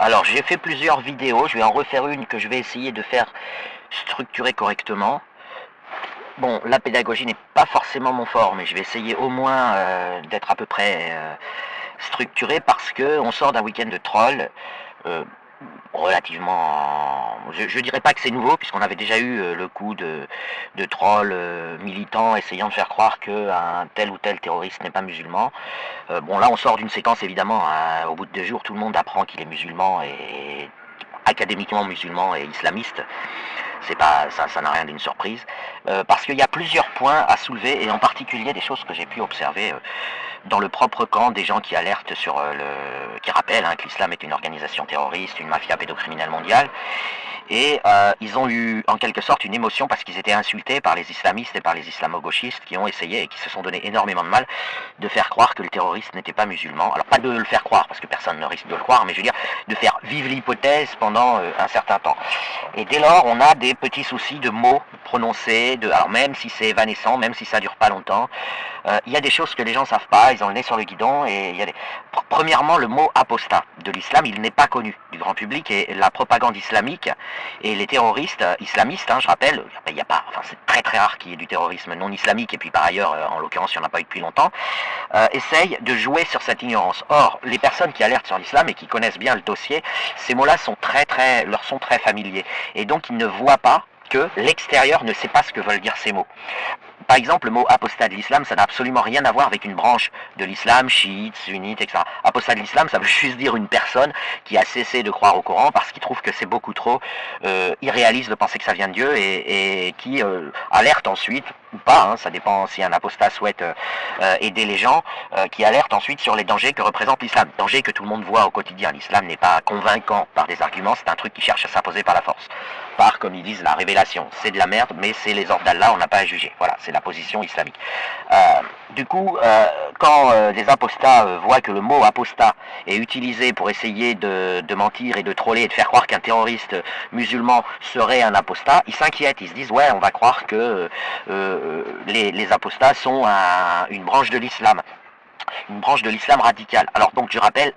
Alors j'ai fait plusieurs vidéos, je vais en refaire une que je vais essayer de faire structurer correctement. Bon, la pédagogie n'est pas forcément mon fort, mais je vais essayer au moins d'être à peu près structuré parce que on sort d'un week-end de troll euh, relativement... Je dirais pas que c'est nouveau, puisqu'on avait déjà eu le coup de trolls militants essayant de faire croire qu'un tel ou tel terroriste n'est pas musulman. Bon, là on sort d'une séquence évidemment, hein, au bout de 2 jours tout le monde apprend qu'il est musulman et académiquement musulman et islamiste. C'est pas ça n'a rien d'une surprise, parce qu'il y a plusieurs points à soulever, et en particulier des choses que j'ai pu observer dans le propre camp des gens qui alertent sur qui rappellent que l'islam est une organisation terroriste, une mafia pédocriminelle mondiale. Et ils ont eu en quelque sorte une émotion parce qu'ils étaient insultés par les islamistes et par les islamo-gauchistes qui ont essayé et qui se sont donné énormément de mal de faire croire que le terroriste n'était pas musulman. Alors pas de le faire croire parce que personne ne risque de le croire, mais je veux dire de faire vivre l'hypothèse pendant un certain temps. Et dès lors, on a des petits soucis de mots prononcés, alors même si c'est évanescent, même si ça dure pas longtemps, il y a des choses que les gens savent pas, ils ont le nez sur le guidon, et il y a des... Premièrement, le mot apostat de l'islam, il n'est pas connu du grand public, et la propagande islamique et les terroristes islamistes, je rappelle, il y a pas, enfin c'est très très rare qu'il y ait du terrorisme non islamique, et puis par ailleurs, en l'occurrence, il n'y en a pas eu depuis longtemps, essayent de jouer sur cette ignorance. Or, les personnes qui alertent sur l'islam et qui connaissent bien le dossier, ces mots-là leur sont très familiers, et donc ils ne voient pas que l'extérieur ne sait pas ce que veulent dire ces mots. Par exemple, le mot apostat de l'islam, ça n'a absolument rien à voir avec une branche de l'islam, chiite, sunnite, etc. Apostat de l'islam, ça veut juste dire une personne qui a cessé de croire au Coran parce qu'il trouve que c'est beaucoup trop irréaliste de penser que ça vient de Dieu, et qui alerte ensuite, ou pas, ça dépend si un apostat souhaite aider les gens, qui alerte ensuite sur les dangers que représente l'islam. Dangers que tout le monde voit au quotidien. L'islam n'est pas convaincant par des arguments, c'est un truc qui cherche à s'imposer par la force. Par, comme ils disent, la révélation. C'est de la merde, mais c'est les ordres d'Allah, on n'a pas à juger. Voilà, c'est la position islamique. Du coup, quand les apostats voient que le mot apostat est utilisé pour essayer de mentir et de troller et de faire croire qu'un terroriste musulman serait un apostat, ils s'inquiètent, ils se disent ouais, on va croire que les apostats sont une branche de l'islam radical. Alors donc je rappelle,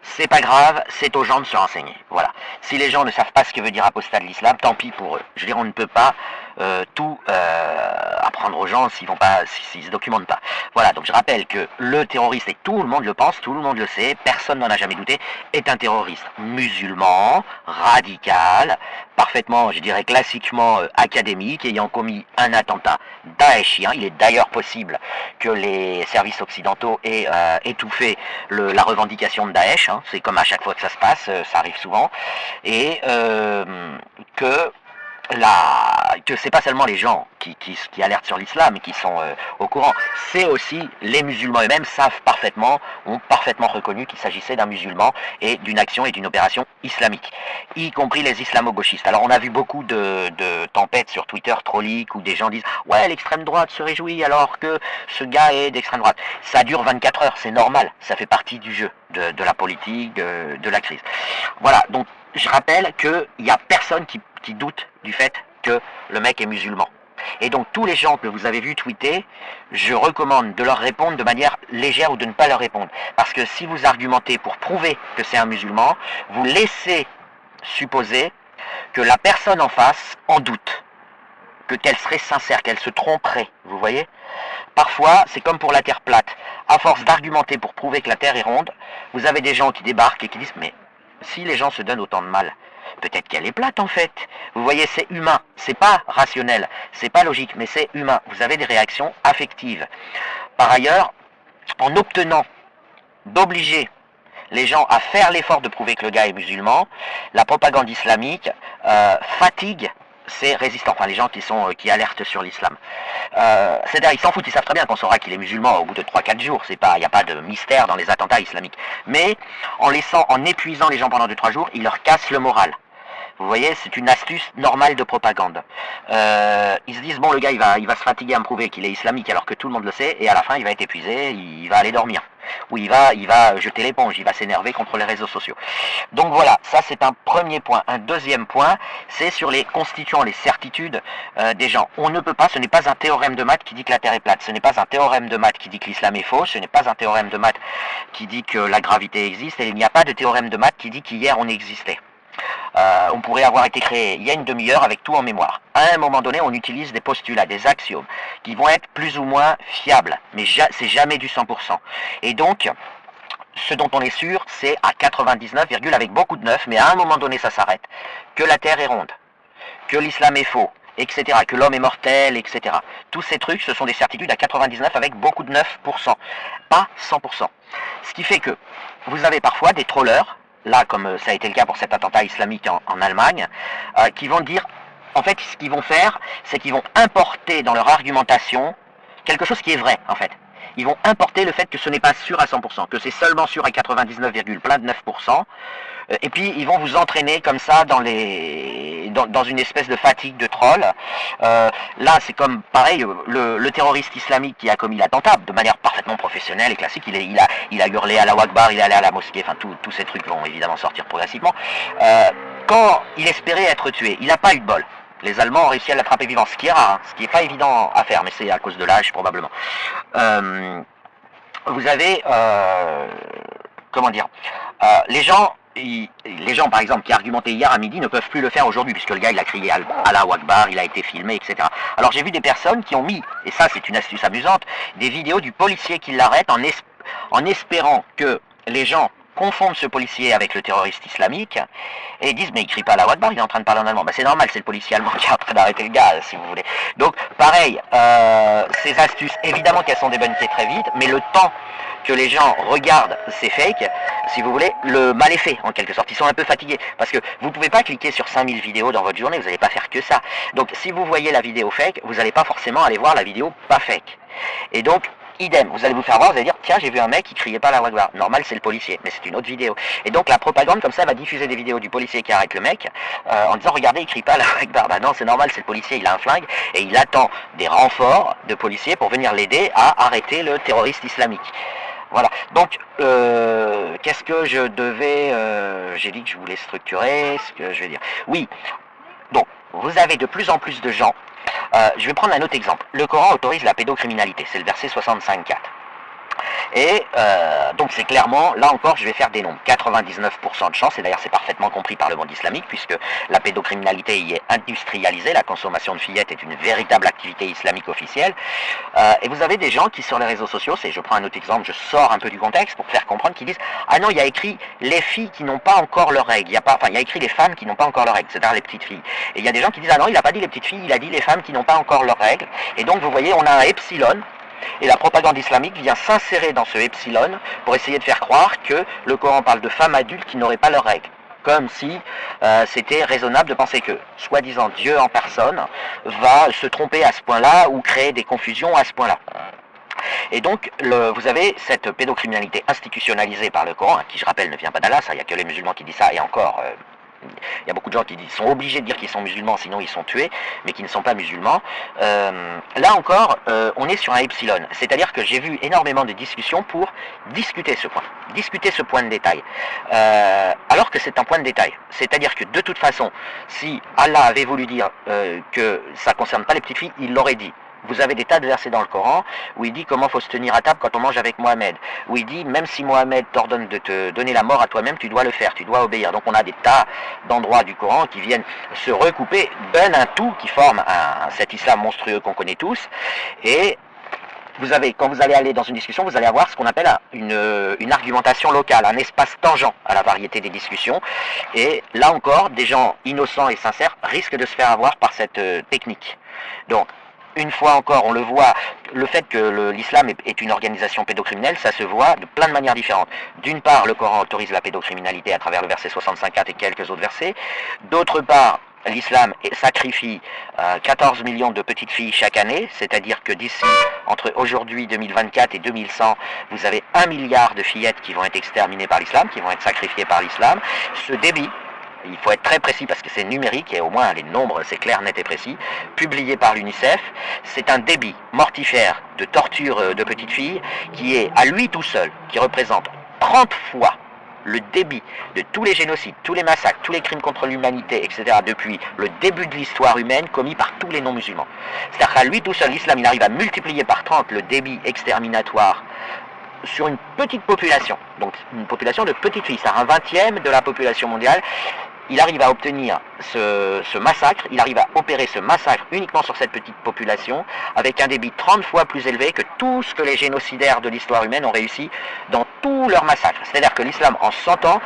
c'est pas grave, c'est aux gens de se renseigner. Voilà. Si les gens ne savent pas ce que veut dire apostat de l'islam, tant pis pour eux. Je veux dire, on ne peut pas tout apprendre aux gens s'ils se documentent pas. Voilà, donc je rappelle que le terroriste, et tout le monde le pense, tout le monde le sait, personne n'en a jamais douté, est un terroriste musulman, radical, parfaitement, je dirais classiquement académique, ayant commis un attentat daéchien. Il est d'ailleurs possible que les services occidentaux aient étouffé la revendication de Daesh, c'est comme à chaque fois que ça se passe, ça arrive souvent, et que c'est pas seulement les gens qui alertent sur l'islam et qui sont au courant, c'est aussi les musulmans eux-mêmes ont parfaitement reconnu qu'il s'agissait d'un musulman et d'une action et d'une opération islamique, y compris les islamo-gauchistes. Alors on a vu beaucoup de tempêtes sur Twitter trolliques où des gens disent « Ouais, l'extrême droite se réjouit alors que ce gars est d'extrême droite ». Ça dure 24 heures, c'est normal, ça fait partie du jeu, de la politique, de la crise. Voilà, donc je rappelle qu'il n'y a personne qui doute du fait que le mec est musulman. Et donc tous les gens que vous avez vu tweeter, je recommande de leur répondre de manière légère ou de ne pas leur répondre. Parce que si vous argumentez pour prouver que c'est un musulman, vous laissez supposer que la personne en face en doute, qu'elle serait sincère, qu'elle se tromperait, vous voyez. Parfois, c'est comme pour la Terre plate. À force d'argumenter pour prouver que la Terre est ronde, vous avez des gens qui débarquent et qui disent « Mais si les gens se donnent autant de mal, peut-être qu'elle est plate en fait. » Vous voyez, c'est humain, c'est pas rationnel, c'est pas logique, mais c'est humain. Vous avez des réactions affectives. Par ailleurs, en obtenant d'obliger les gens à faire l'effort de prouver que le gars est musulman, la propagande islamique fatigue ces résistants, enfin les gens qui alertent sur l'islam. C'est-à-dire, ils s'en foutent, ils savent très bien qu'on saura qu'il est musulman au bout de 3-4 jours, il n'y a pas de mystère dans les attentats islamiques. Mais en épuisant les gens pendant 2-3 jours, ils leur cassent le moral. Vous voyez, c'est une astuce normale de propagande. Ils se disent, bon, le gars, il va se fatiguer à me prouver qu'il est islamique alors que tout le monde le sait, et à la fin, il va être épuisé, il va aller dormir. où il va jeter l'éponge, il va s'énerver contre les réseaux sociaux. Donc voilà, ça c'est un premier point. Un deuxième point, c'est sur les constituants, les certitudes des gens. On ne peut pas, ce n'est pas un théorème de maths qui dit que la Terre est plate, ce n'est pas un théorème de maths qui dit que l'islam est faux, ce n'est pas un théorème de maths qui dit que la gravité existe, et il n'y a pas de théorème de maths qui dit qu'hier on existait. On pourrait avoir été créé il y a une demi-heure avec tout en mémoire. À un moment donné, on utilise des postulats, des axiomes, qui vont être plus ou moins fiables, mais c'est jamais du 100%. Et donc, ce dont on est sûr, c'est à 99, avec beaucoup de 9, mais à un moment donné ça s'arrête, que la Terre est ronde, que l'islam est faux, etc., que l'homme est mortel, etc. Tous ces trucs, ce sont des certitudes à 99 avec beaucoup de 9%, pas 100%. Ce qui fait que vous avez parfois des trollers, là comme ça a été le cas pour cet attentat islamique en Allemagne, qui vont dire, en fait ce qu'ils vont faire, c'est qu'ils vont importer dans leur argumentation quelque chose qui est vrai en fait. Ils vont importer le fait que ce n'est pas sûr à 100%, que c'est seulement sûr à 99,9%, et puis ils vont vous entraîner comme ça dans une espèce de fatigue de troll. Là c'est comme pareil, le terroriste islamique qui a commis l'attentat de manière parfaitement professionnelle et classique, il a hurlé à la Akbar, il est allé à la mosquée, enfin tous ces trucs vont évidemment sortir progressivement. Quand il espérait être tué, il n'a pas eu de bol. Les Allemands ont réussi à l'attraper vivant, ce qui est rare, hein, ce qui n'est pas évident à faire, mais c'est à cause de l'âge probablement. Vous avez, comment dire, les gens par exemple qui argumentaient hier à midi ne peuvent plus le faire aujourd'hui, puisque le gars il a crié Allahu Akbar, il a été filmé, etc. Alors j'ai vu des personnes qui ont mis, et ça c'est une astuce amusante, des vidéos du policier qui l'arrête en espérant que les gens confondent ce policier avec le terroriste islamique et disent mais il crie pas Allahu Akbar, il est en train de parler en allemand. Ben, c'est normal, c'est le policier allemand qui est en train d'arrêter le gars, si vous voulez. Donc pareil, ces astuces, évidemment qu'elles sont débunquées très vite, mais le temps que les gens regardent ces fakes, si vous voulez, le mal est fait en quelque sorte. Ils sont un peu fatigués parce que vous ne pouvez pas cliquer sur 5000 vidéos dans votre journée, vous n'allez pas faire que ça. Donc si vous voyez la vidéo fake, vous n'allez pas forcément aller voir la vidéo pas fake. Et donc idem, vous allez vous faire voir, vous allez dire tiens j'ai vu un mec qui criait pas la Akbar. Normal c'est le policier, mais c'est une autre vidéo. Et donc la propagande comme ça va diffuser des vidéos du policier qui arrête le mec en disant regardez il crie pas la Akbar. Ben non c'est normal, c'est le policier, il a un flingue et il attend des renforts de policiers pour venir l'aider à arrêter le terroriste islamique. Voilà, donc qu'est-ce que je devais, j'ai dit que je voulais structurer, ce que je vais dire. Oui, donc vous avez de plus en plus de gens. Je vais prendre un autre exemple. Le Coran autorise la pédocriminalité, c'est le verset 65.4. Et donc c'est clairement, là encore je vais faire des nombres, 99% de chance, et d'ailleurs c'est parfaitement compris par le monde islamique, puisque la pédocriminalité y est industrialisée, la consommation de fillettes est une véritable activité islamique officielle, et vous avez des gens qui sur les réseaux sociaux, je prends un autre exemple, je sors un peu du contexte pour faire comprendre, qui disent ah non il y a écrit les filles qui n'ont pas encore leurs règles, il y a écrit les femmes qui n'ont pas encore leurs règles, c'est-à-dire les petites filles, et il y a des gens qui disent ah non il n'a pas dit les petites filles, il a dit les femmes qui n'ont pas encore leurs règles, et donc vous voyez on a un epsilon. Et la propagande islamique vient s'insérer dans ce epsilon pour essayer de faire croire que le Coran parle de femmes adultes qui n'auraient pas leurs règles. Comme si c'était raisonnable de penser que, soi-disant Dieu en personne, va se tromper à ce point-là ou créer des confusions à ce point-là. Et donc, vous avez cette pédocriminalité institutionnalisée par le Coran, qui je rappelle ne vient pas d'Allah, il n'y a que les musulmans qui disent ça, et encore... il y a beaucoup de gens qui sont obligés de dire qu'ils sont musulmans, sinon ils sont tués, mais qui ne sont pas musulmans. Là encore, on est sur un epsilon. C'est-à-dire que j'ai vu énormément de discussions pour discuter ce point de détail. Alors que c'est un point de détail. C'est-à-dire que de toute façon, si Allah avait voulu dire que ça ne concerne pas les petites filles, il l'aurait dit. Vous avez des tas de versets dans le Coran où il dit comment faut se tenir à table quand on mange avec Mohamed, où il dit même si Mohamed t'ordonne de te donner la mort à toi-même, tu dois le faire, tu dois obéir. Donc on a des tas d'endroits du Coran qui viennent se recouper, donnent un tout qui forme cet islam monstrueux qu'on connaît tous. Et vous avez, quand vous allez aller dans une discussion, vous allez avoir ce qu'on appelle une argumentation locale, un espace tangent à la variété des discussions. Et là encore, des gens innocents et sincères risquent de se faire avoir par cette technique. Donc, une fois encore, on le voit, le fait que l'islam est une organisation pédocriminelle, ça se voit de plein de manières différentes. D'une part, le Coran autorise la pédocriminalité à travers le verset 65.4 et quelques autres versets. D'autre part, l'islam sacrifie 14 millions de petites filles chaque année, c'est-à-dire que d'ici, entre aujourd'hui 2024 et 2100, vous avez 1 milliard de fillettes qui vont être exterminées par l'islam, qui vont être sacrifiées par l'islam. Ce débit il faut être très précis parce que c'est numérique et au moins les nombres c'est clair, net et précis, publié par l'UNICEF. C'est un débit mortifère de torture de petites filles qui est à lui tout seul, qui représente 30 fois le débit de tous les génocides, tous les massacres, tous les crimes contre l'humanité, etc., depuis le début de l'histoire humaine commis par tous les non-musulmans. C'est-à-dire qu'à lui tout seul, l'islam, il arrive à multiplier par 30 le débit exterminatoire sur une petite population, donc une population de petites filles, c'est-à-dire un 20e de la population mondiale. Il arrive à obtenir ce massacre, il arrive à opérer ce massacre uniquement sur cette petite population, avec un débit 30 fois plus élevé que tout ce que les génocidaires de l'histoire humaine ont réussi dans tous leurs massacres. C'est-à-dire que l'islam, en 100 ans,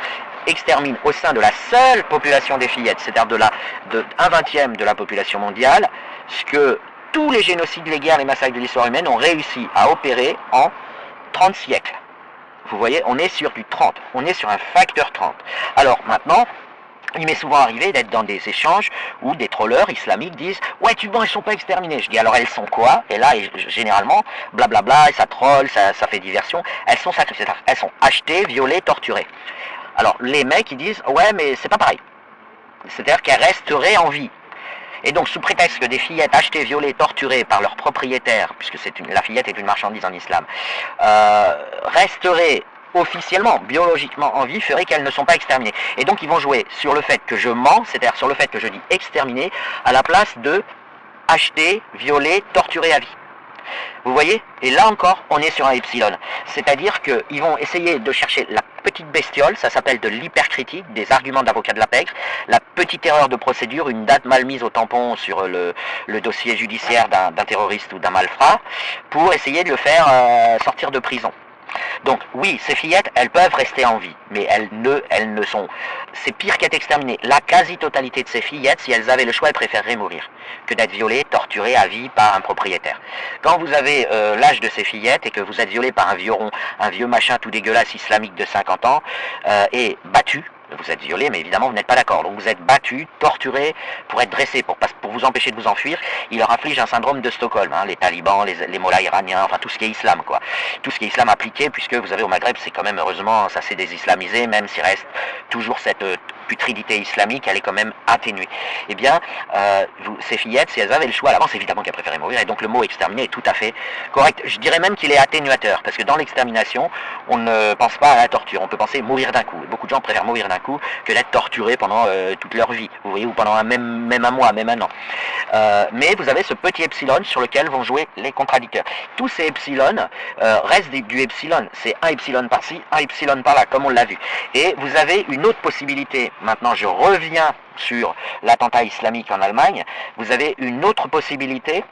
extermine au sein de la seule population des fillettes, c'est-à-dire de 1/20 de la population mondiale, ce que tous les génocides, les guerres, les massacres de l'histoire humaine ont réussi à opérer en 30 siècles. Vous voyez, on est sur du 30, on est sur un facteur 30. Alors maintenant, il m'est souvent arrivé d'être dans des échanges où des trolleurs islamiques disent « Ouais, tu vois, elles sont pas exterminées. » Je dis « Alors elles sont quoi ?» Et là, généralement, blablabla, et ça troll, ça fait diversion. Elles sont sacrifiées, elles sont achetées, violées, torturées. Alors les mecs, ils disent « Ouais, mais c'est pas pareil. » C'est-à-dire qu'elles resteraient en vie. Et donc, sous prétexte que des fillettes achetées, violées, torturées par leurs propriétaires, puisque la fillette est une marchandise en islam, resteraient officiellement, biologiquement en vie, ferait qu'elles ne sont pas exterminées. Et donc ils vont jouer sur le fait que je mens, c'est-à-dire sur le fait que je dis exterminer, à la place de acheter, violer, torturer à vie. Vous voyez? Et là encore, on est sur un epsilon. C'est-à-dire qu'ils vont essayer de chercher la petite bestiole, ça s'appelle de l'hypercritique, des arguments d'avocat de la pègre, la petite erreur de procédure, une date mal mise au tampon sur le dossier judiciaire d'un terroriste ou d'un malfrat, pour essayer de le faire sortir de prison. Donc oui, ces fillettes, elles peuvent rester en vie, mais elles ne sont... C'est pire qu'être exterminées. La quasi-totalité de ces fillettes, si elles avaient le choix, elles préféreraient mourir que d'être violées, torturées à vie par un propriétaire. Quand vous avez l'âge de ces fillettes et que vous êtes violé par un vieux machin tout dégueulasse islamique de 50 ans, et battu, vous êtes violé, mais évidemment vous n'êtes pas d'accord. Donc vous êtes battu, torturé pour être dressé, pour vous empêcher de vous enfuir. Il leur inflige un syndrome de Stockholm, hein, les talibans, les mollahs iraniens, enfin tout ce qui est islam, quoi. Tout ce qui est islam appliqué, puisque vous avez au Maghreb, c'est quand même, heureusement, ça s'est désislamisé, même s'il reste toujours cette putridité islamique, elle est quand même atténuée. Eh bien, ces fillettes, si elles avaient le choix à l'avance, évidemment qu'elles préféraient mourir, et donc le mot exterminer est tout à fait correct. Je dirais même qu'il est atténuateur, parce que dans l'extermination, on ne pense pas à la torture, on peut penser mourir d'un coup. Et beaucoup de gens préfèrent mourir d'un coup que d'être torturés pendant toute leur vie, vous voyez, ou pendant même un mois, même un an. Mais vous avez ce petit epsilon sur lequel vont jouer les contradicteurs. Tous ces epsilon restent du epsilon, c'est un epsilon par-ci, un epsilon par-là, comme on l'a vu. Et vous avez une autre possibilité, maintenant je reviens sur l'attentat islamique en Allemagne, vous avez une autre possibilité,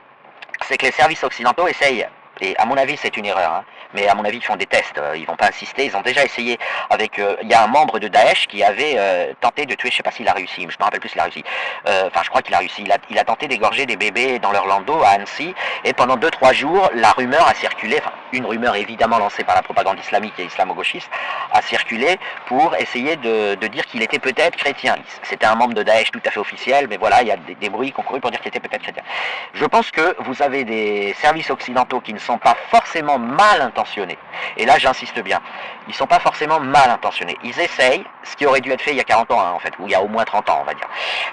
c'est que les services occidentaux essayent, et à mon avis c'est une erreur, hein, mais à mon avis ils font des tests, ils vont pas insister, ils ont déjà essayé avec, il y a un membre de Daesh qui avait tenté de tuer, je sais pas s'il a réussi, je me rappelle plus s'il a réussi, enfin je crois qu'il a réussi, il a tenté d'égorger des bébés dans leur landau à Annecy, et pendant 2-3 jours, la rumeur a circulé, enfin une rumeur évidemment lancée par la propagande islamique et islamo-gauchiste, a circulé pour essayer de dire qu'il était peut-être chrétien. C'était un membre de Daesh tout à fait officiel, mais voilà, il y a des bruits qui ont couru pour dire qu'il était peut-être chrétien. Je pense que vous avez des services occidentaux qui ne sont pas forcément mal intentionnés, et là j'insiste bien, ils ne sont pas forcément mal intentionnés, ils essayent, ce qui aurait dû être fait il y a 40 ans hein, en fait, ou il y a au moins 30 ans on va dire,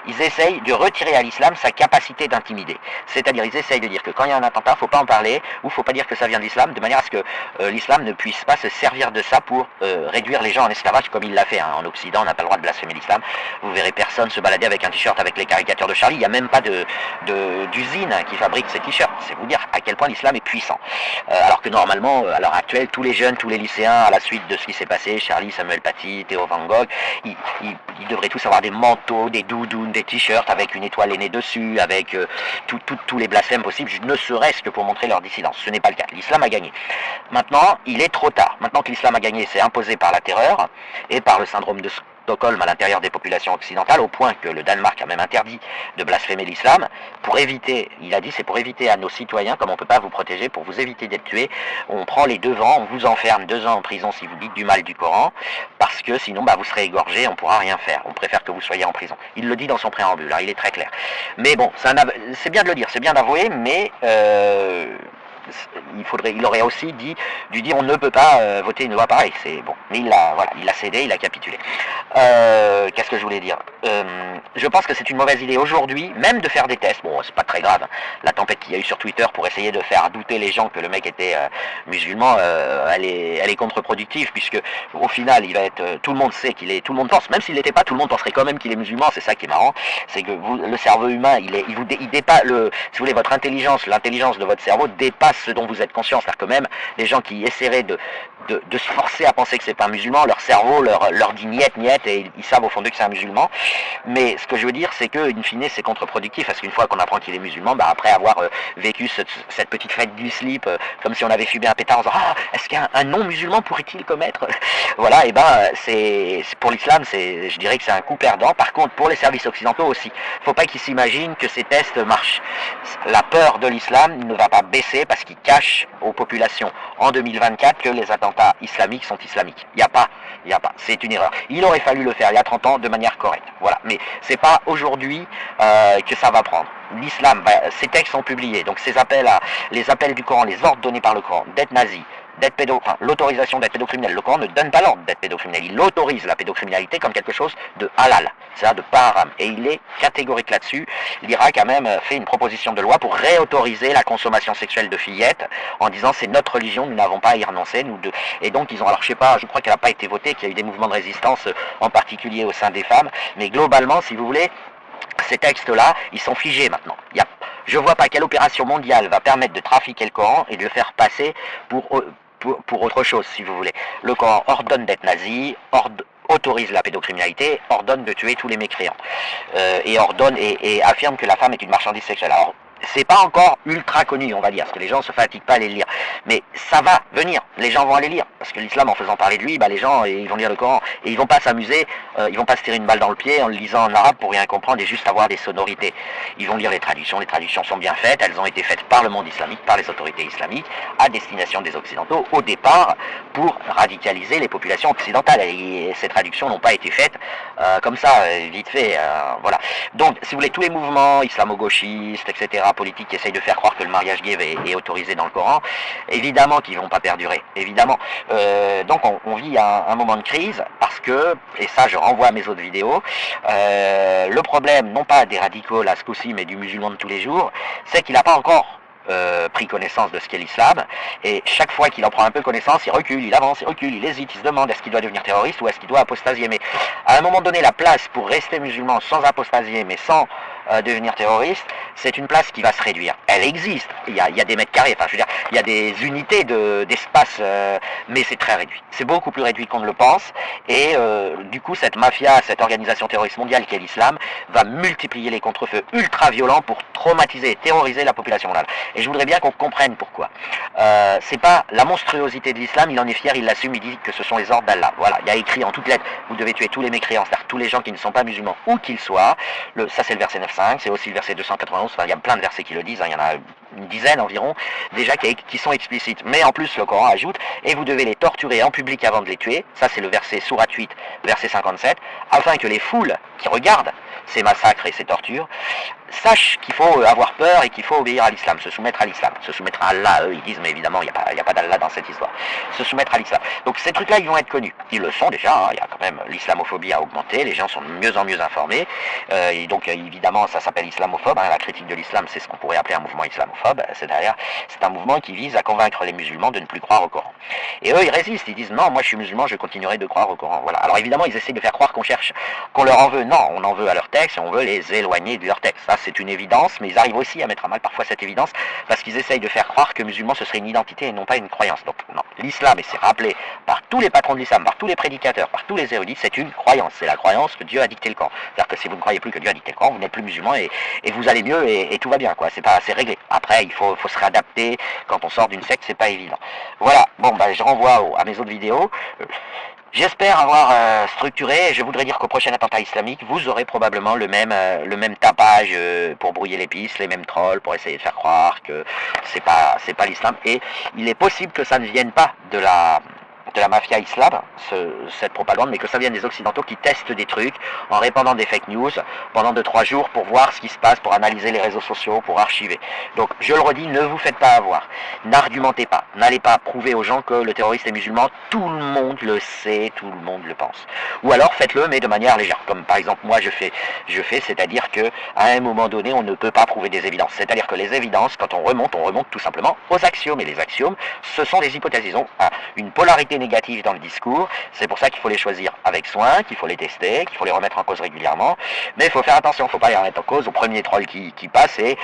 ils essayent de retirer à l'islam sa capacité d'intimider, c'est-à-dire ils essayent de dire que quand il y a un attentat, il ne faut pas en parler, ou il ne faut pas dire que ça vient de l'islam, de manière à ce que l'islam ne puisse pas se servir de ça pour réduire les gens en esclavage comme il l'a fait, hein. En Occident on n'a pas le droit de blasphémer l'islam, vous verrez personne se balader avec un t-shirt avec les caricatures de Charlie, il n'y a même pas d'usine qui fabrique ces t-shirts, c'est vous dire à quel point l'islam est puissant. Alors que normalement, à l'heure actuelle, tous les jeunes, tous les lycéens, à la suite de ce qui s'est passé, Charlie, Samuel Paty, Theo Van Gogh, ils devraient tous avoir des manteaux, des doudounes, des t-shirts avec une étoile aînée dessus, avec tous les blasphèmes possibles, ne serait-ce que pour montrer leur dissidence. Ce n'est pas le cas. L'islam a gagné. Maintenant, il est trop tard. Maintenant que l'islam a gagné, c'est imposé par la terreur et par le syndrome de Stockholm à l'intérieur des populations occidentales, au point que le Danemark a même interdit de blasphémer l'islam, pour éviter, il a dit, c'est pour éviter à nos citoyens, comme on ne peut pas vous protéger, pour vous éviter d'être tués, on prend les devants, on vous enferme 2 ans en prison si vous dites du mal du Coran, parce que sinon vous serez égorgé, on ne pourra rien faire, on préfère que vous soyez en prison. Il le dit dans son préambule, hein, il est très clair. Mais bon, c'est bien de le dire, c'est bien d'avouer, mais il aurait aussi dû dire on ne peut pas voter une loi pareille, c'est bon, mais il a cédé, il a capitulé. qu'est-ce que je voulais dire? Je pense que c'est une mauvaise idée aujourd'hui, même de faire des tests. Bon, c'est pas très grave, hein. La tempête qu'il y a eu sur Twitter pour essayer de faire douter les gens que le mec était musulman, elle est contre-productive, puisque au final, il va être, tout le monde sait qu'il est, tout le monde pense, même s'il n'était pas, tout le monde penserait quand même qu'il est musulman. C'est ça qui est marrant, c'est que le cerveau humain, il dépasse si vous voulez, votre intelligence, l'intelligence de votre cerveau dépasse ce dont vous êtes conscient. C'est-à-dire que même les gens qui essaieraient de se forcer à penser que c'est pas un musulman, leur cerveau leur dit niet, niet, et ils savent au fond d'eux que c'est un musulman. Mais ce que je veux dire, c'est que, in fine, c'est contre-productif, parce qu'une fois qu'on apprend qu'il est musulman, bah, après avoir vécu cette petite fête du slip, comme si on avait fumé un pétard en disant ah, est-ce qu'un non-musulman pourrait-il commettre voilà, et ben c'est pour l'islam, je dirais que c'est un coup perdant. Par contre, pour les services occidentaux aussi, faut pas qu'ils s'imaginent que ces tests marchent. La peur de l'islam ne va pas baisser parce qu'il cache aux populations en 2024 que les attentats islamiques sont islamiques. Il n'y a pas. C'est une erreur. Il aurait fallu le faire il y a 30 ans de manière correcte. Voilà. Mais c'est pas aujourd'hui que ça va prendre. L'islam, ces textes sont publiés. Donc les appels du Coran, les ordres donnés par le Coran, d'être nazi, l'autorisation d'être pédocriminel. Le Coran ne donne pas l'ordre d'être pédocriminel. Il autorise la pédocriminalité comme quelque chose de halal, c'est-à-dire de pas haram. Et il est catégorique là-dessus. L'Irak a même fait une proposition de loi pour réautoriser la consommation sexuelle de fillettes en disant c'est notre religion, nous n'avons pas à y renoncer. Et donc ils ont, alors je sais pas, je crois qu'elle n'a pas été votée, qu'il y a eu des mouvements de résistance en particulier au sein des femmes, mais globalement, si vous voulez, ces textes-là, ils sont figés maintenant. Je ne vois pas quelle opération mondiale va permettre de trafiquer le Coran et de le faire passer pour autre chose, si vous voulez. Le Coran ordonne d'être nazi, autorise la pédocriminalité, ordonne de tuer tous les mécréants, et affirme que la femme est une marchandise sexuelle. Alors, c'est pas encore ultra connu, on va dire, parce que les gens se fatiguent pas à les lire. Mais ça va venir, les gens vont aller lire. Parce que l'islam, en faisant parler de lui, les gens, ils vont lire le Coran. Et ils vont pas s'amuser, ils vont pas se tirer une balle dans le pied en le lisant en arabe pour rien comprendre et juste avoir des sonorités. Ils vont lire les traductions sont bien faites, elles ont été faites par le monde islamique, par les autorités islamiques, à destination des Occidentaux, au départ, pour radicaliser les populations occidentales. Et ces traductions n'ont pas été faites comme ça, vite fait. Voilà. Donc, si vous voulez, tous les mouvements islamo-gauchistes, etc., politiques qui essayent de faire croire que le mariage gay est autorisé dans le Coran, évidemment qu'ils ne vont pas perdurer, évidemment. Donc on vit un moment de crise parce que, et ça je renvoie à mes autres vidéos, le problème non pas des radicaux là ce coup-ci mais du musulman de tous les jours, c'est qu'il n'a pas encore pris connaissance de ce qu'est l'islam, et chaque fois qu'il en prend un peu connaissance, il recule, il avance, il recule, il hésite, il se demande est-ce qu'il doit devenir terroriste ou est-ce qu'il doit apostasier. Mais à un moment donné, la place pour rester musulman sans apostasier mais sans devenir terroriste, c'est une place qui va se réduire. Elle existe, il y a des mètres carrés, enfin je veux dire, il y a des unités d'espace, mais c'est très réduit. C'est beaucoup plus réduit qu'on ne le pense, et du coup cette mafia, cette organisation terroriste mondiale qui est l'islam, va multiplier les contre-feux ultra violents pour traumatiser et terroriser la population mondiale. Et je voudrais bien qu'on comprenne pourquoi. C'est pas la monstruosité de l'islam, il en est fier, il l'assume, il dit que ce sont les ordres d'Allah. Voilà, il y a écrit en toutes lettres, vous devez tuer tous les mécréants, c'est-à-dire tous les gens qui ne sont pas musulmans, où qu'ils soient. Ça c'est le verset 9.5, c'est aussi le verset 291, enfin il y a plein de versets qui le disent, hein, il y en a une dizaine environ, déjà qui sont explicites. Mais en plus le Coran ajoute, et vous devez les torturer en public avant de les tuer, ça c'est le verset sourate 8, verset 57, afin que les foules qui regardent ces massacres et ces tortures sachent qu'il faut avoir peur et qu'il faut obéir à l'islam, se soumettre à l'islam, se soumettre à Allah. Eux ils disent mais évidemment il n'y a pas d'Allah dans cette histoire, se soumettre à l'islam. Donc ces trucs là ils vont être connus, ils le sont déjà, hein. Il y a quand même l'islamophobie a augmenté, les gens sont de mieux en mieux informés, et donc évidemment ça s'appelle islamophobe, hein. La critique de l'islam c'est ce qu'on pourrait appeler un mouvement islamophobe, c'est un mouvement qui vise à convaincre les musulmans de ne plus croire au Coran. Et eux ils résistent, ils disent non moi je suis musulman, je continuerai de croire au Coran. Voilà. Alors évidemment ils essayent de faire croire qu'on leur en veut, non, on en veut à leur texte et on veut les éloigner de leur texte, ça c'est une évidence, mais ils arrivent aussi à mettre à mal parfois cette évidence parce qu'ils essayent de faire croire que musulman ce serait une identité et non pas une croyance. Donc non, l'islam, et c'est rappelé par tous les patrons de l'islam, par tous les prédicateurs, par tous les érudits, c'est une croyance, c'est la croyance que Dieu a dicté le Coran. C'est-à-dire que si vous ne croyez plus que Dieu a dicté le Coran, vous n'êtes plus musulman et vous allez mieux et tout va bien, quoi. C'est réglé. Après il faut se réadapter, quand on sort d'une secte c'est pas évident. Voilà, bon je renvoie à mes autres vidéos. J'espère avoir structuré, et je voudrais dire qu'au prochain attentat islamique, vous aurez probablement le même tapage pour brouiller les pistes, les mêmes trolls pour essayer de faire croire que c'est pas l'islam. Et il est possible que ça ne vienne pas de la de la mafia islam, cette propagande, mais que ça vienne des Occidentaux qui testent des trucs en répandant des fake news pendant 2-3 jours pour voir ce qui se passe, pour analyser les réseaux sociaux, pour archiver. Donc je le redis, ne vous faites pas avoir, n'argumentez pas, n'allez pas prouver aux gens que le terroriste est musulman, tout le monde le sait, tout le monde le pense. Ou alors faites-le mais de manière légère, comme par exemple moi je fais, c'est-à-dire que à un moment donné on ne peut pas prouver des évidences, c'est-à-dire que les évidences, quand on remonte tout simplement aux axiomes, et les axiomes ce sont des hypothèses, ils ont une polarité négative dans le discours, c'est pour ça qu'il faut les choisir avec soin, qu'il faut les tester, qu'il faut les remettre en cause régulièrement, mais il faut faire attention, il ne faut pas les remettre en cause au premier troll qui passe, et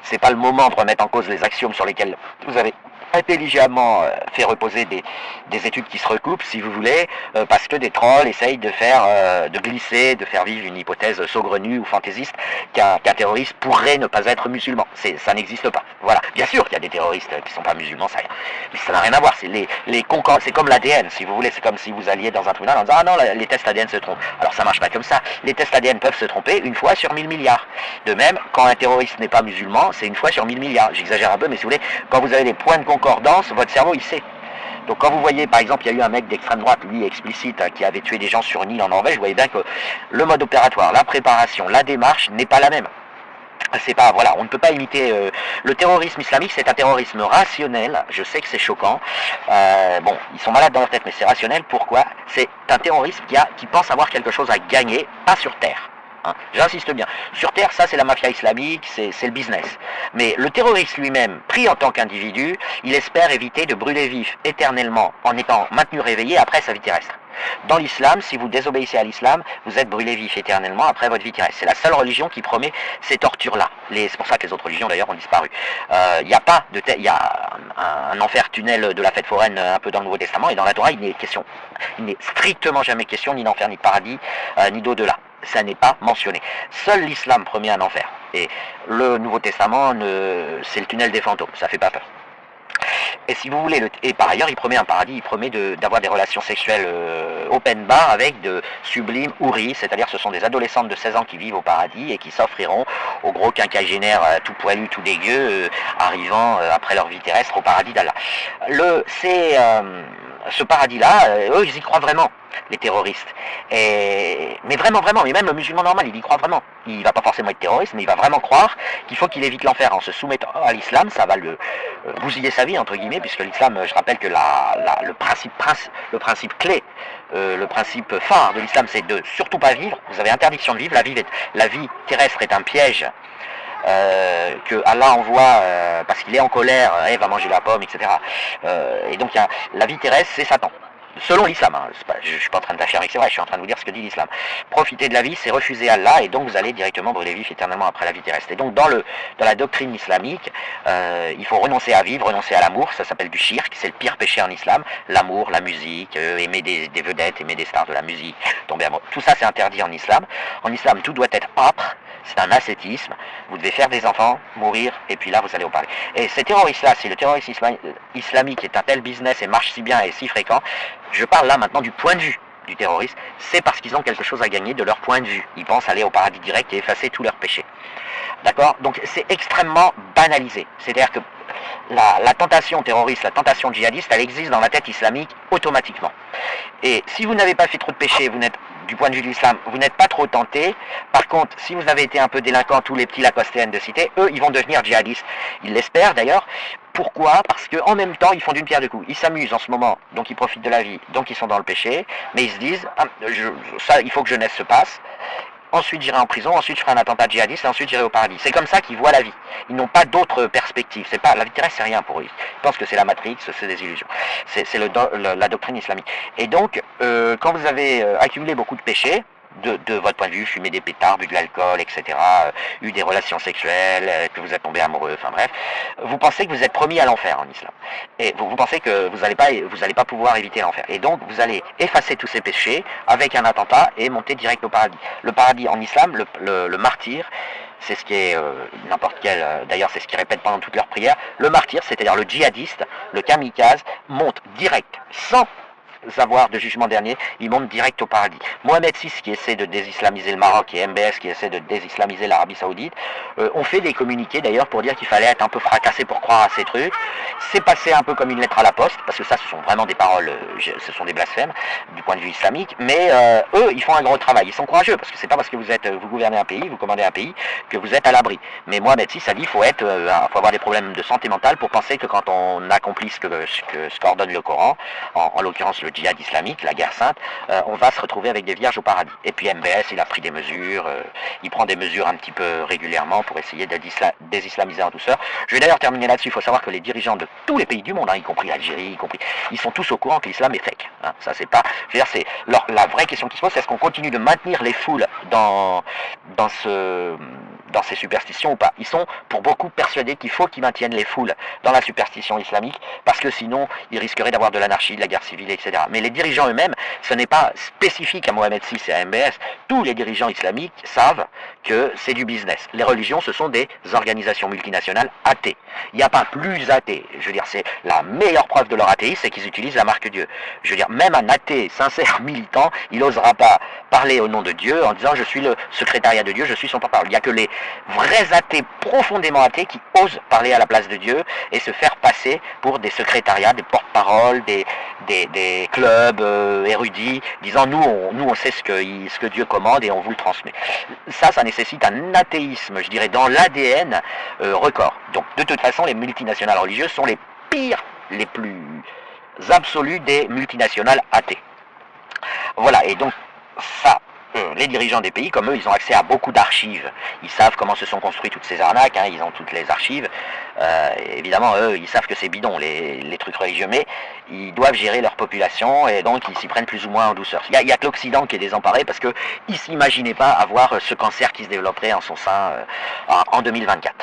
c'est pas le moment de remettre en cause les axiomes sur lesquels vous avez intelligemment fait reposer des études qui se recoupent, si vous voulez, parce que des trolls essayent de glisser, de faire vivre une hypothèse saugrenue ou fantaisiste qu'un terroriste pourrait ne pas être musulman. Ça n'existe pas. Voilà. Bien sûr qu'il y a des terroristes qui ne sont pas musulmans, mais ça n'a rien à voir. C'est comme l'ADN, si vous voulez. C'est comme si vous alliez dans un tribunal en disant ah non, les tests ADN se trompent. Alors ça marche pas comme ça. Les tests ADN peuvent se tromper une fois sur 1000 milliards. De même, quand un terroriste n'est pas musulman, c'est une fois sur 1000 milliards. J'exagère un peu, mais si vous voulez, quand vous avez des points de concordance, votre cerveau il sait. Donc quand vous voyez, par exemple, il y a eu un mec d'extrême droite, lui explicite, qui avait tué des gens sur une île en Norvège, vous voyez bien que le mode opératoire, la préparation, la démarche n'est pas la même. C'est pas, voilà, on ne peut pas imiter le terrorisme islamique, c'est un terrorisme rationnel. Je sais que c'est choquant. Bon, ils sont malades dans leur tête, mais c'est rationnel. Pourquoi? C'est un terrorisme qui pense avoir quelque chose à gagner, pas sur terre. Hein. J'insiste bien. Sur terre, ça c'est la mafia islamique, c'est le business. Mais le terroriste lui-même, pris en tant qu'individu, il espère éviter de brûler vif éternellement en étant maintenu réveillé après sa vie terrestre. Dans l'islam, si vous désobéissez à l'islam, vous êtes brûlé vif éternellement après votre vie terrestre. C'est la seule religion qui promet ces tortures-là. C'est pour ça que les autres religions d'ailleurs ont disparu. Il y a un enfer tunnel de la fête foraine un peu dans le Nouveau Testament, et dans la Torah, il n'est strictement jamais question ni d'enfer, ni de paradis, ni d'au-delà. Ça n'est pas mentionné. Seul l'islam promet un enfer. Et le Nouveau Testament, c'est le tunnel des fantômes. Ça fait pas peur. Et si vous voulez, et par ailleurs, il promet un paradis, il promet d'avoir des relations sexuelles open bar avec de sublimes houris, c'est-à-dire ce sont des adolescentes de 16 ans qui vivent au paradis et qui s'offriront aux gros quinquagénaires tout poilus, tout dégueux, arrivant après leur vie terrestre au paradis d'Allah. Ce paradis-là, eux, ils y croient vraiment, les terroristes. Mais vraiment, mais même le musulman normal, il y croit vraiment. Il va pas forcément être terroriste, mais il va vraiment croire qu'il faut qu'il évite l'enfer en se soumettant à l'islam. Ça va le bousiller sa vie, entre guillemets, puisque l'islam, je rappelle que le principe clé, le principe phare de l'islam, c'est de surtout pas vivre. Vous avez interdiction de vivre. La vie terrestre est un piège que Allah envoie parce qu'il est en colère, va manger la pomme, etc. Et donc la vie terrestre, c'est Satan. Selon l'islam, hein, je ne suis pas en train d'affirmer que c'est vrai, je suis en train de vous dire ce que dit l'islam. Profiter de la vie, c'est refuser Allah, et donc vous allez directement brûler vif éternellement après la vie terrestre. Et donc dans la doctrine islamique, il faut renoncer à vivre, renoncer à l'amour, ça s'appelle du shirk, c'est le pire péché en islam. L'amour, la musique, aimer des vedettes, aimer des stars de la musique, tomber amoureux. Tout ça c'est interdit en islam. En islam, tout doit être âpre. C'est un ascétisme, vous devez faire des enfants, mourir, et puis là vous allez en parler. Et ces terroristes-là, si le terrorisme islamique est un tel business et marche si bien et si fréquent, je parle là maintenant du point de vue du terroriste, c'est parce qu'ils ont quelque chose à gagner de leur point de vue. Ils pensent aller au paradis direct et effacer tous leurs péchés. D'accord? Donc c'est extrêmement banalisé. C'est-à-dire que la tentation terroriste, la tentation djihadiste, elle existe dans la tête islamique automatiquement. Et si vous n'avez pas fait trop de péchés, du point de vue de l'islam, vous n'êtes pas trop tenté. Par contre, si vous avez été un peu délinquant, tous les petits lacostéennes de cité, eux, ils vont devenir djihadistes. Ils l'espèrent d'ailleurs. Pourquoi? Parce qu'en même temps, ils font d'une pierre deux coups. Ils s'amusent en ce moment, donc ils profitent de la vie, donc ils sont dans le péché. Mais ils se disent, il faut que jeunesse se passe. Ensuite j'irai en prison, ensuite je ferai un attentat djihadiste, et ensuite j'irai au paradis. C'est comme ça qu'ils voient la vie. Ils n'ont pas d'autres perspectives. La vie terrestre, c'est rien pour eux. Ils pensent que c'est la Matrix, c'est des illusions. C'est la doctrine islamique. Et donc, quand vous avez accumulé beaucoup de péchés, de votre point de vue, fumé des pétards, bu de l'alcool, etc., eu des relations sexuelles, que vous êtes tombé amoureux, enfin bref, vous pensez que vous êtes promis à l'enfer en islam. Et vous pensez que vous n'allez pas pouvoir éviter l'enfer. Et donc vous allez effacer tous ces péchés avec un attentat et monter direct au paradis. Le paradis en islam, le martyr, c'est ce qui est n'importe quel, d'ailleurs c'est ce qu'ils répètent pendant toutes leurs prières, le martyr, c'est-à-dire le djihadiste, le kamikaze, monte direct, sans avoir de jugement dernier, ils montent direct au paradis. Mohamed VI qui essaie de désislamiser le Maroc et MBS qui essaie de désislamiser l'Arabie Saoudite ont fait des communiqués d'ailleurs pour dire qu'il fallait être un peu fracassé pour croire à ces trucs. C'est passé un peu comme une lettre à la poste, parce que ça ce sont vraiment des paroles, ce sont des blasphèmes du point de vue islamique, mais eux ils font un gros travail, ils sont courageux, parce que c'est pas parce que vous gouvernez un pays, vous commandez un pays, que vous êtes à l'abri. Mais Mohamed VI a dit faut avoir des problèmes de santé mentale pour penser que quand on accomplit ce qu'ordonne le Coran, en l'occurrence le djihad islamique, la guerre sainte, on va se retrouver avec des vierges au paradis. Et puis MBS il a pris des mesures, il prend des mesures un petit peu régulièrement pour essayer de désislamiser en douceur. Je vais d'ailleurs terminer là-dessus. Il faut savoir que les dirigeants de tous les pays du monde, y compris l'Algérie, ils sont tous au courant que l'islam est fake. Ça c'est pas, je veux dire, c'est la vraie question qui se pose, c'est est-ce qu'on continue de maintenir les foules dans ces superstitions ou pas. Ils sont pour beaucoup persuadés qu'il faut qu'ils maintiennent les foules dans la superstition islamique, parce que sinon ils risqueraient d'avoir de l'anarchie, de la guerre civile, etc. Mais les dirigeants eux-mêmes, ce n'est pas spécifique à Mohamed VI et à MBS. Tous les dirigeants islamiques savent que c'est du business. Les religions, ce sont des organisations multinationales athées. Il n'y a pas plus athée. Je veux dire, c'est la meilleure preuve de leur athéisme, c'est qu'ils utilisent la marque Dieu. Je veux dire, même un athée sincère, militant, il n'osera pas parler au nom de Dieu en disant je suis le secrétariat de Dieu, je suis son porte-parole. Il n'y a que les vrais athées, profondément athées, qui osent parler à la place de Dieu et se faire passer pour des secrétariats, des porte-paroles, des clubs érudits, disant nous on sait ce que Dieu commande et on vous le transmet. Ça nécessite un athéisme, je dirais, dans l'ADN record. Donc de toute façon, les multinationales religieuses sont les pires, les plus absolus des multinationales athées. Voilà, et donc ça, les dirigeants des pays, comme eux, ils ont accès à beaucoup d'archives. Ils savent comment se sont construites toutes ces arnaques, ils ont toutes les archives. Évidemment, eux, ils savent que c'est bidon, les trucs religieux, mais ils doivent gérer leur population, et donc ils s'y prennent plus ou moins en douceur. Il y a que l'Occident qui est désemparé, parce qu'ils ne s'imaginaient pas avoir ce cancer qui se développerait en son sein en 2024.